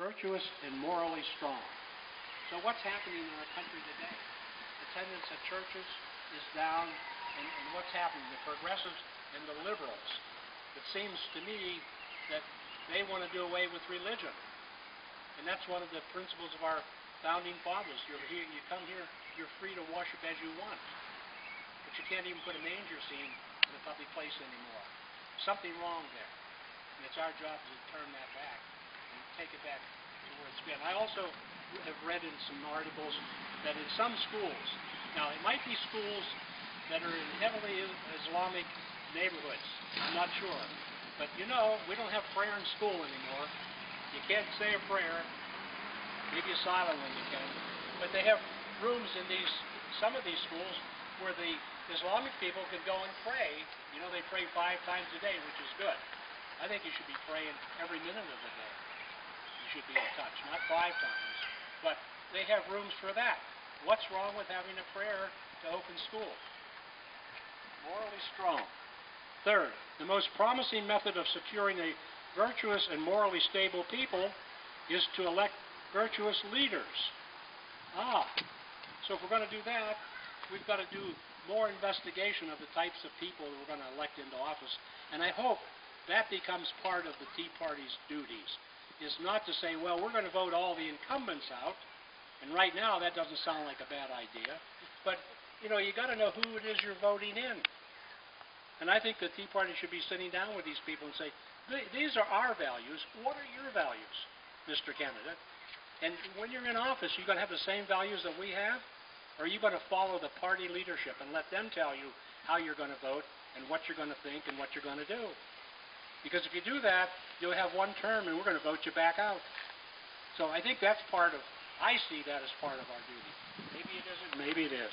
virtuous and morally strong. So what's happening in our country today? Attendance at churches is down, and what's happening? The progressives and the liberals. It seems to me that they want to do away with religion. And that's one of the principles of our founding fathers. You're here, you come here, you're free to worship as you want. But you can't even put a manger scene in a public place anymore. Something wrong there. And it's our job to turn that back and take it back to where it's been. I also have read in some articles that in some schools, now it might be schools that are in heavily Islamic neighborhoods, I'm not sure. But you know, we don't have prayer in school anymore. You can't say a prayer, maybe a silent one you can, but they have rooms in some of these schools where the Islamic people can go and pray. You know, they pray 5 times a day, which is good. I think you should be praying every minute of the day. You should be in touch, not 5 times, but they have rooms for that. What's wrong with having a prayer to open school? Morally strong. Third, the most promising method of securing a virtuous and morally stable people is to elect virtuous leaders. So if we're going to do that, we've got to do more investigation of the types of people that we're going to elect into office. And I hope that becomes part of the Tea Party's duties, is not to say, well, we're going to vote all the incumbents out, and right now that doesn't sound like a bad idea, but you know, you got to know who it is you're voting in. And I think the Tea Party should be sitting down with these people and say, these are our values. What are your values, Mr. Candidate? And when you're in office, you're going to have the same values that we have? Or are you going to follow the party leadership and let them tell you how you're going to vote and what you're going to think and what you're going to do? Because if you do that, you'll have one term and we're going to vote you back out. So I think that's I see that as part of our duty. Maybe it isn't, maybe it is.